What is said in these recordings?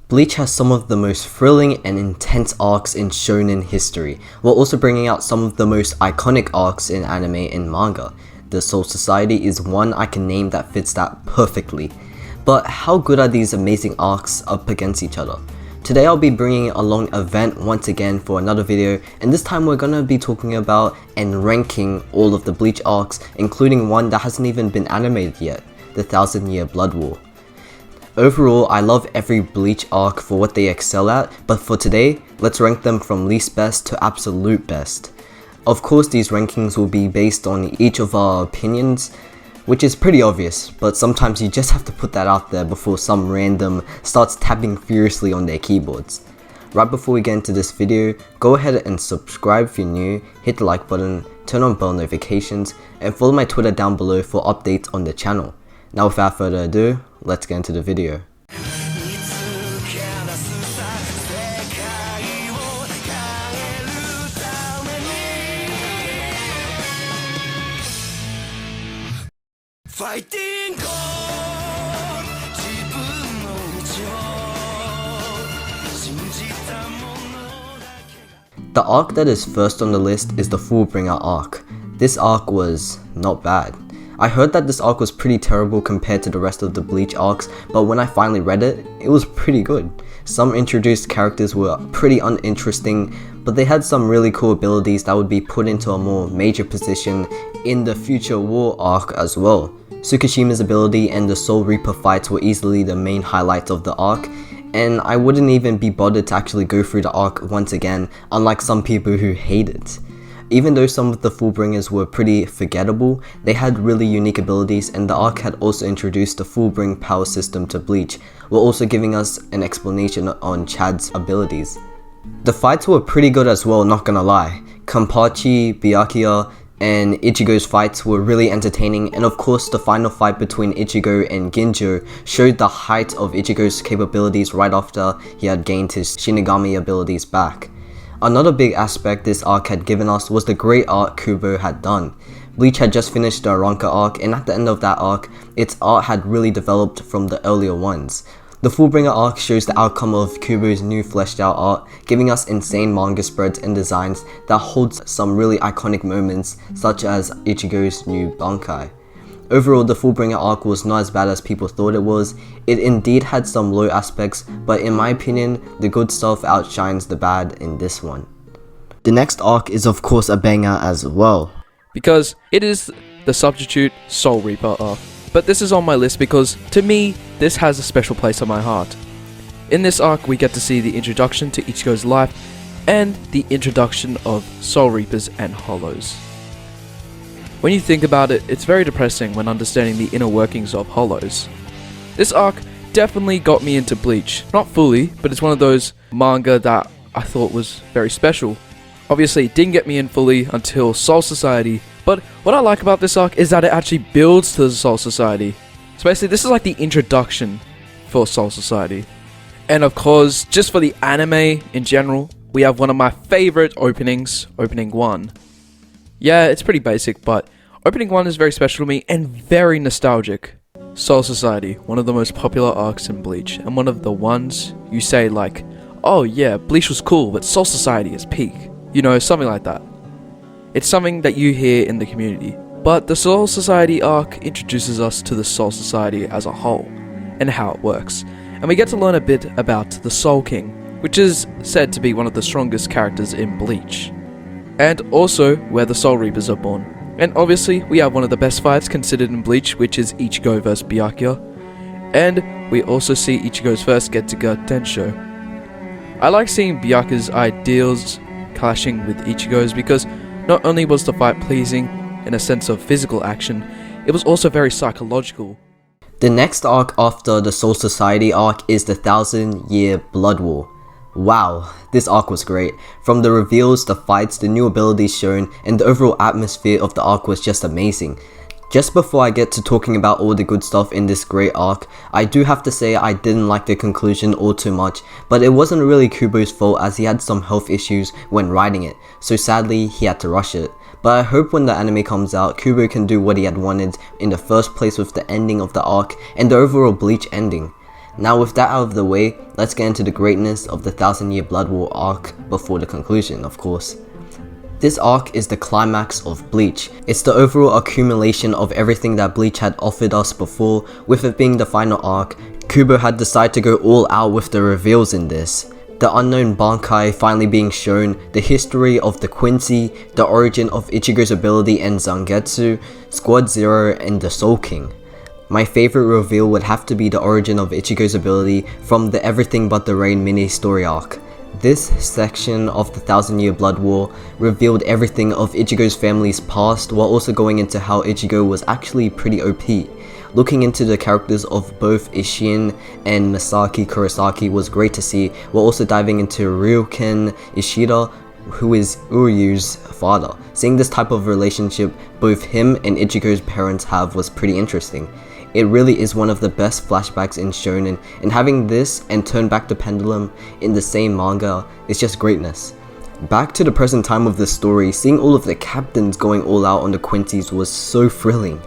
Bleach has some of the most thrilling and intense arcs in shonen history, while also bringing out some of the most iconic arcs in anime and manga. The Soul Society is one I can name that fits that perfectly. But how good are these amazing arcs up against each other? Today I'll be bringing along Avent once again for another video, and this time we're gonna be talking about and ranking all of the Bleach arcs, including one that hasn't even been animated yet, the 1000-Year Blood War. Overall, I love every Bleach arc for what they excel at, but for today, let's rank them from least best to absolute best. Of course, these rankings will be based on each of our opinions, which is pretty obvious, but sometimes you just have to put that out there before some random starts tapping furiously on their keyboards. Right before we get into this video, go ahead and subscribe if you're new, hit the like button, turn on bell notifications, and follow my Twitter down below for updates on the channel. Now without further ado, let's get into the video. The arc that is first on the list is the Fullbringer arc. This arc was not bad. I heard that this arc was pretty terrible compared to the rest of the Bleach arcs, but when I finally read it, it was pretty good. Some introduced characters were pretty uninteresting, but they had some really cool abilities that would be put into a more major position in the Future War arc as well. Tsukishima's ability and the Soul Reaper fights were easily the main highlights of the arc, and I wouldn't even be bothered to actually go through the arc once again, unlike some people who hate it. Even though some of the Fullbringers were pretty forgettable, they had really unique abilities, and the arc had also introduced the Fullbring power system to Bleach, while also giving us an explanation on Chad's abilities. The fights were pretty good as well, not gonna lie. Kanpachi, Byakuya, and Ichigo's fights were really entertaining, and of course the final fight between Ichigo and Ginjo showed the height of Ichigo's capabilities right after he had gained his Shinigami abilities back. Another big aspect this arc had given us was the great art Kubo had done. Bleach had just finished the Aranka arc, and at the end of that arc, its art had really developed from the earlier ones. The Fullbringer arc shows the outcome of Kubo's new fleshed out art, giving us insane manga spreads and designs that holds some really iconic moments, such as Ichigo's new Bankai. Overall, the Fullbringer arc was not as bad as people thought it was. It indeed had some low aspects, but in my opinion, the good stuff outshines the bad in this one. The next arc is of course a banger as well, because it is the substitute Soul Reaper arc. But this is on my list because, to me, this has a special place on my heart. In this arc, we get to see the introduction to Ichigo's life and the introduction of Soul Reapers and Hollows. When you think about it, it's very depressing when understanding the inner workings of Hollows. This arc definitely got me into Bleach. Not fully, but it's one of those manga that I thought was very special. Obviously, it didn't get me in fully until Soul Society, but what I like about this arc is that it actually builds to the Soul Society. So basically, this is like the introduction for Soul Society. And of course, just for the anime in general, we have one of my favorite openings, Opening 1. Yeah, it's pretty basic, but Opening 1 is very special to me and very nostalgic. Soul Society, one of the most popular arcs in Bleach, and one of the ones you say like, oh yeah, Bleach was cool, but Soul Society is peak. You know, something like that. It's something that you hear in the community. But the Soul Society arc introduces us to the Soul Society as a whole, and how it works. And we get to learn a bit about the Soul King, which is said to be one of the strongest characters in Bleach. And also where the Soul Reapers are born. And obviously we have one of the best fights considered in Bleach, which is Ichigo vs Byakuya. And we also see Ichigo's first Getsuga Tensho. I like seeing Byakuya's ideals clashing with Ichigo's because not only was the fight pleasing in a sense of physical action, it was also very psychological. The next arc after the Soul Society arc is the 1000-Year Blood War. Wow, this arc was great. From the reveals, the fights, the new abilities shown, and the overall atmosphere of the arc was just amazing. Just before I get to talking about all the good stuff in this great arc, I do have to say I didn't like the conclusion all too much, but it wasn't really Kubo's fault as he had some health issues when writing it, so sadly he had to rush it. But I hope when the anime comes out, Kubo can do what he had wanted in the first place with the ending of the arc and the overall Bleach ending. Now with that out of the way, let's get into the greatness of the 1000-Year Blood War arc before the conclusion, of course. This arc is the climax of Bleach. It's the overall accumulation of everything that Bleach had offered us before, with it being the final arc. Kubo had decided to go all out with the reveals in this. The unknown Bankai finally being shown, the history of the Quincy, the origin of Ichigo's ability and Zangetsu, Squad Zero, and the Soul King. My favorite reveal would have to be the origin of Ichigo's ability from the Everything But the Rain mini story arc. This section of the 1000-Year Blood War revealed everything of Ichigo's family's past while also going into how Ichigo was actually pretty OP. Looking into the characters of both Isshin and Masaki Kurosaki was great to see, while also diving into Ryuken Ishida, who is Uryu's father. Seeing this type of relationship both him and Ichigo's parents have was pretty interesting. It really is one of the best flashbacks in shonen, and having this and Turn Back the Pendulum in the same manga is just greatness. Back to the present time of the story, seeing all of the captains going all out on the Quincy's was so thrilling.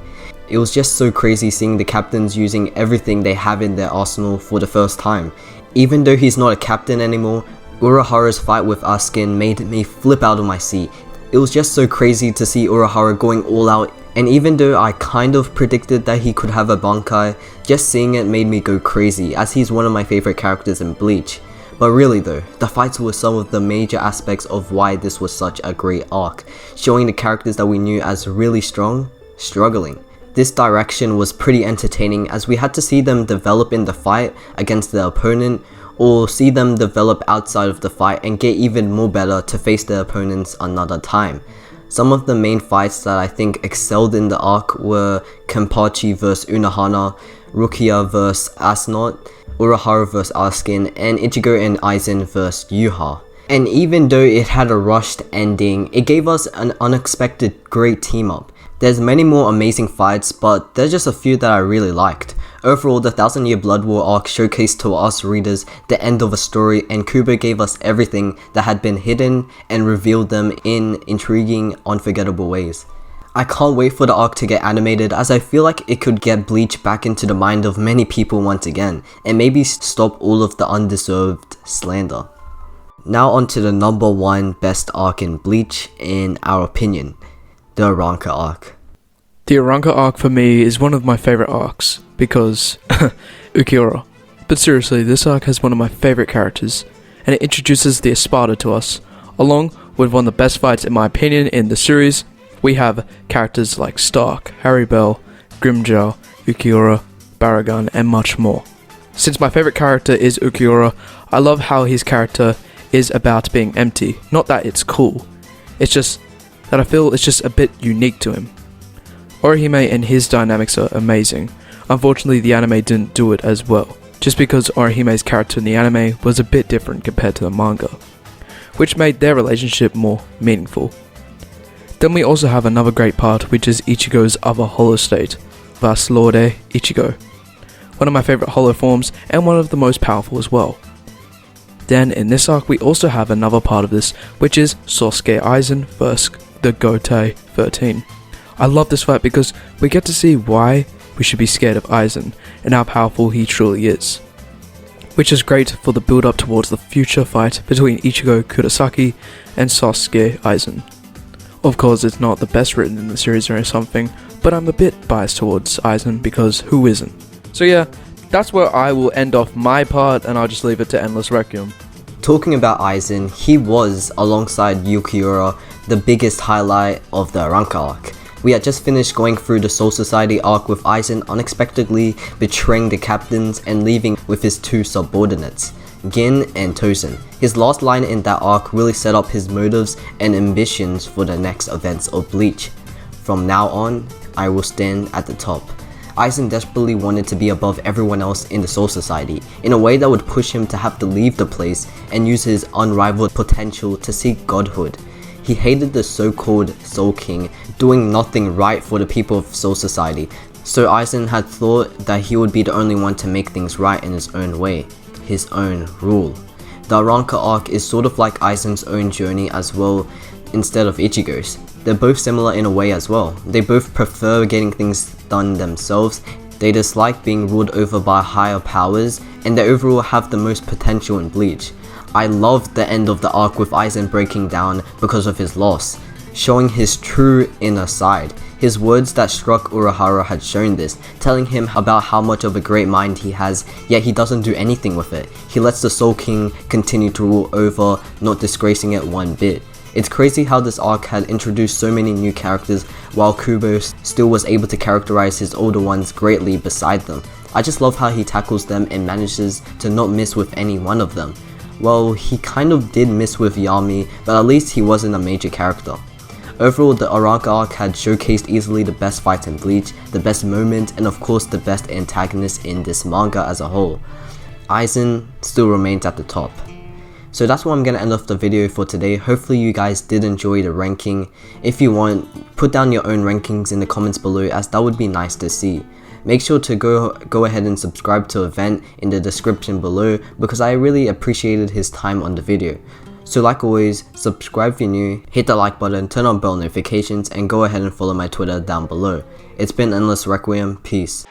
It was just so crazy seeing the captains using everything they have in their arsenal for the first time. Even though he's not a captain anymore, Urahara's fight with Askin made me flip out of my seat. It was just so crazy to see Urahara going all out, and even though I kind of predicted that he could have a Bankai, just seeing it made me go crazy, as he's one of my favorite characters in Bleach. But really though, the fights were some of the major aspects of why this was such a great arc, showing the characters that we knew as really strong, struggling. This direction was pretty entertaining as we had to see them develop in the fight against their opponent, or see them develop outside of the fight and get even more better to face their opponents another time. Some of the main fights that I think excelled in the arc were Kenpachi vs Unohana, Rukia vs Asnot, Urahara vs Askin, and Ichigo and Aizen vs Yuha. And even though it had a rushed ending, it gave us an unexpected great team up. There's many more amazing fights, but there's just a few that I really liked. Overall, the 1000-Year Blood War arc showcased to us readers the end of a story, and Kubo gave us everything that had been hidden and revealed them in intriguing, unforgettable ways. I can't wait for the arc to get animated, as I feel like it could get Bleach back into the mind of many people once again, and maybe stop all of the undeserved slander. Now onto the number 1 best arc in Bleach in our opinion. The Arrancar arc. The Arrancar arc for me is one of my favourite arcs, because Ukiura. But seriously, this arc has one of my favourite characters, and it introduces the Espada to us. Along with one of the best fights in my opinion in the series, we have characters like Stark, Harry Bell, Grimjaw, Ukiura, Baragon, and much more. Since my favourite character is Ukiura, I love how his character is about being empty. Not that it's cool, it's just that I feel it's just a bit unique to him. Orihime and his dynamics are amazing. Unfortunately, the anime didn't do it as well, just because Orihime's character in the anime was a bit different compared to the manga, which made their relationship more meaningful. Then we also have another great part, which is Ichigo's other hollow state, Vas Lorde Ichigo. One of my favourite hollow forms, and one of the most powerful as well. Then in this arc we also have another part of this, which is Sosuke Aizen vs the Gotei 13. I love this fight because we get to see why we should be scared of Aizen and how powerful he truly is, which is great for the build up towards the future fight between Ichigo Kurosaki and Sosuke Aizen. Of course, it's not the best written in the series or something, but I'm a bit biased towards Aizen because who isn't? So yeah, that's where I will end off my part, and I'll just leave it to Endless Requiem. Talking about Aizen, he was, alongside Ukiura, the biggest highlight of the Arrancar arc. We had just finished going through the Soul Society arc with Aizen unexpectedly betraying the captains and leaving with his 2 subordinates, Gin and Tozen. His last line in that arc really set up his motives and ambitions for the next events of Bleach. From now on, I will stand at the top. Aizen desperately wanted to be above everyone else in the Soul Society, in a way that would push him to have to leave the place and use his unrivaled potential to seek godhood. He hated the so-called Soul King doing nothing right for the people of Soul Society, so Aizen had thought that he would be the only one to make things right in his own way, his own rule. The Arrancar arc is sort of like Aizen's own journey as well, instead of Ichigo's. They're both similar in a way as well. They both prefer getting things done themselves, they dislike being ruled over by higher powers, and they overall have the most potential in Bleach. I loved the end of the arc with Aizen breaking down because of his loss, showing his true inner side. His words that struck Urahara had shown this, telling him about how much of a great mind he has, yet he doesn't do anything with it. He lets the Soul King continue to rule over, not disgracing it one bit. It's crazy how this arc had introduced so many new characters while Kubo still was able to characterize his older ones greatly beside them. I just love how he tackles them and manages to not miss with any one of them. Well, he kind of did miss with Yami, but at least he wasn't a major character. Overall, the Arranca arc had showcased easily the best fights in Bleach, the best moment, and of course the best antagonist in this manga as a whole. Aizen still remains at the top. So that's where I'm going to end off the video for today. Hopefully you guys did enjoy the ranking. If you want, put down your own rankings in the comments below, as that would be nice to see. Make sure to go ahead and subscribe to Avent in the description below, because I really appreciated his time on the video. So like always, subscribe if you're new, hit the like button, turn on bell notifications, and go ahead and follow my Twitter down below. It's been Endless Requiem, peace.